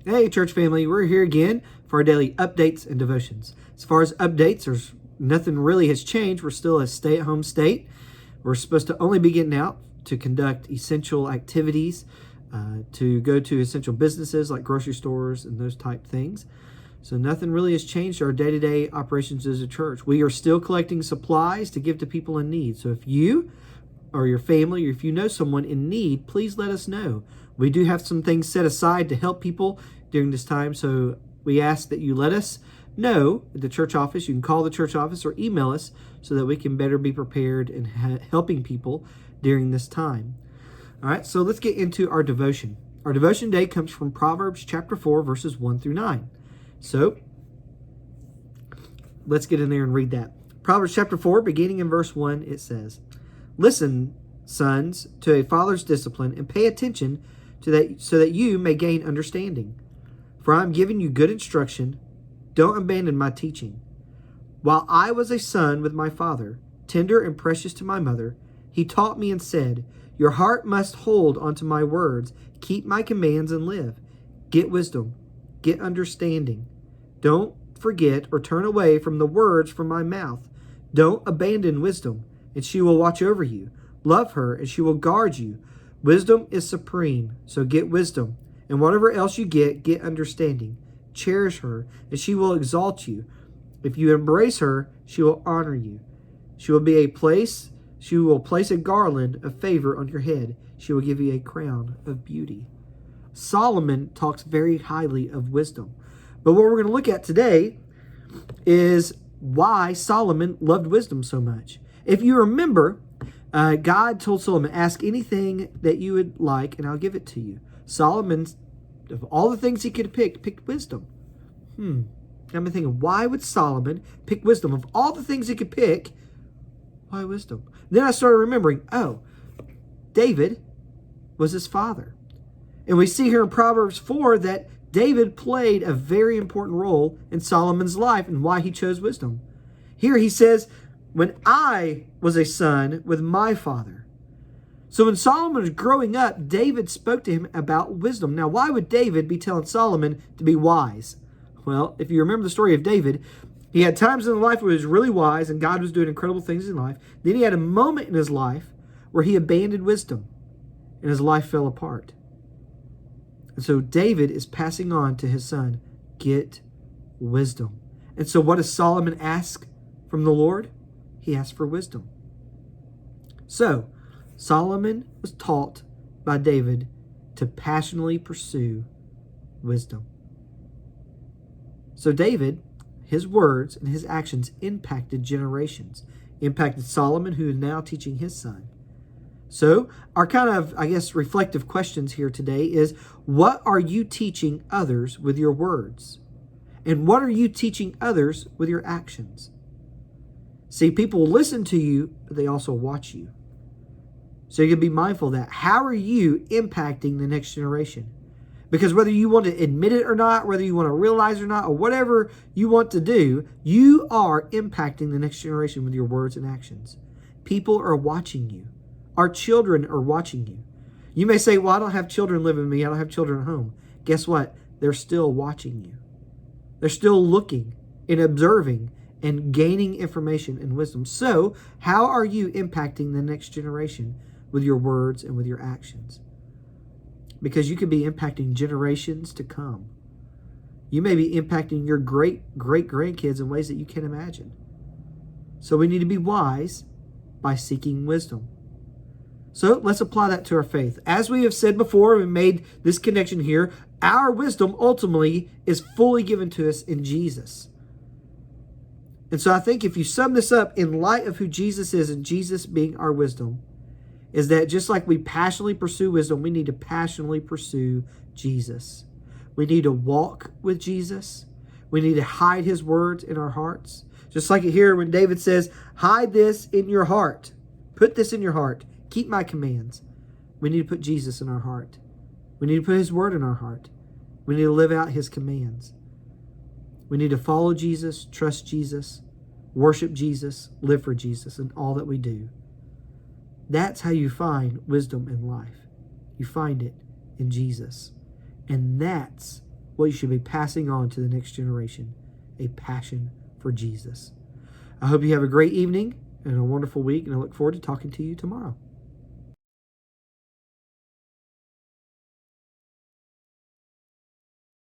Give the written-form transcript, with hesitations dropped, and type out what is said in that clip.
Hey, church family, we're here again for our daily updates and devotions. As far as updates, there's nothing really has changed. We're still a stay-at-home state. We're supposed to only be getting out to conduct essential activities, to go to essential businesses like grocery stores and those type things. So nothing really has changed our day-to-day operations as a church. We are still collecting supplies to give to people in need. So if you or your family, or if you know someone in need, please let us know. We do have some things set aside to help people during this time, so we ask that you let us know at the church office. You can call the church office or email us so that we can better be prepared in helping people during this time. All right, so let's get into our devotion. Our devotion today comes from Proverbs chapter 4, verses 1 through 9. So let's get in there and read that. Proverbs chapter 4, beginning in verse 1, it says, "Listen, sons, to a father's discipline, and pay attention to that, so that you may gain understanding. For I am giving you good instruction. Don't abandon my teaching. While I was a son with my father, tender and precious to my mother, he taught me and said, your heart must hold onto my words. Keep my commands and live. Get wisdom. Get understanding. Don't forget or turn away from the words from my mouth. Don't abandon wisdom, and she will watch over you. Love her, and she will guard you. Wisdom is supreme, so get wisdom. And whatever else you get understanding. Cherish her, and she will exalt you. If you embrace her, she will honor you. She will place a garland of favor on your head. She will give you a crown of beauty." Solomon talks very highly of wisdom. But what we're going to look at today is why Solomon loved wisdom so much. If you remember, God told Solomon, ask anything that you would like, and I'll give it to you. Solomon, of all the things he could have picked wisdom. I'm thinking, why would Solomon pick wisdom? Of all the things he could pick, why wisdom? Then I started remembering, David was his father. And we see here in Proverbs 4 that David played a very important role in Solomon's life and why he chose wisdom. Here he says, when I was a son with my father. So when Solomon was growing up, David spoke to him about wisdom. Now, why would David be telling Solomon to be wise? Well, if you remember the story of David, he had times in life where he was really wise and God was doing incredible things in life. Then he had a moment in his life where he abandoned wisdom and his life fell apart. And so David is passing on to his son, get wisdom. And so what does Solomon ask from the Lord? He asked for wisdom. So Solomon was taught by David to passionately pursue wisdom. So David, his words and his actions impacted generations, impacted Solomon, who is now teaching his son. So our kind of, reflective questions here today is, what are you teaching others with your words? And what are you teaching others with your actions? See, people will listen to you, but they also watch you. So you can be mindful of that. How are you impacting the next generation? Because whether you want to admit it or not, whether you want to realize it or not, or whatever you want to do, you are impacting the next generation with your words and actions. People are watching you. Our children are watching you. You may say, well, I don't have children living with me. I don't have children at home. Guess what? They're still watching you. They're still looking and observing and gaining information and wisdom. So how are you impacting the next generation with your words and with your actions? Because you could be impacting generations to come. You may be impacting your great-great-grandkids in ways that you can't imagine. So we need to be wise by seeking wisdom. So let's apply that to our faith. As we have said before, we made this connection here, our wisdom ultimately is fully given to us in Jesus. And so I think if you sum this up in light of who Jesus is and Jesus being our wisdom, is that just like we passionately pursue wisdom, we need to passionately pursue Jesus. We need to walk with Jesus. We need to hide his words in our hearts. Just like here when David says, hide this in your heart. Put this in your heart. Keep my commands. We need to put Jesus in our heart. We need to put his word in our heart. We need to live out his commands. We need to follow Jesus, trust Jesus, worship Jesus, live for Jesus in all that we do. That's how you find wisdom in life. You find it in Jesus. And that's what you should be passing on to the next generation, a passion for Jesus. I hope you have a great evening and a wonderful week, and I look forward to talking to you tomorrow.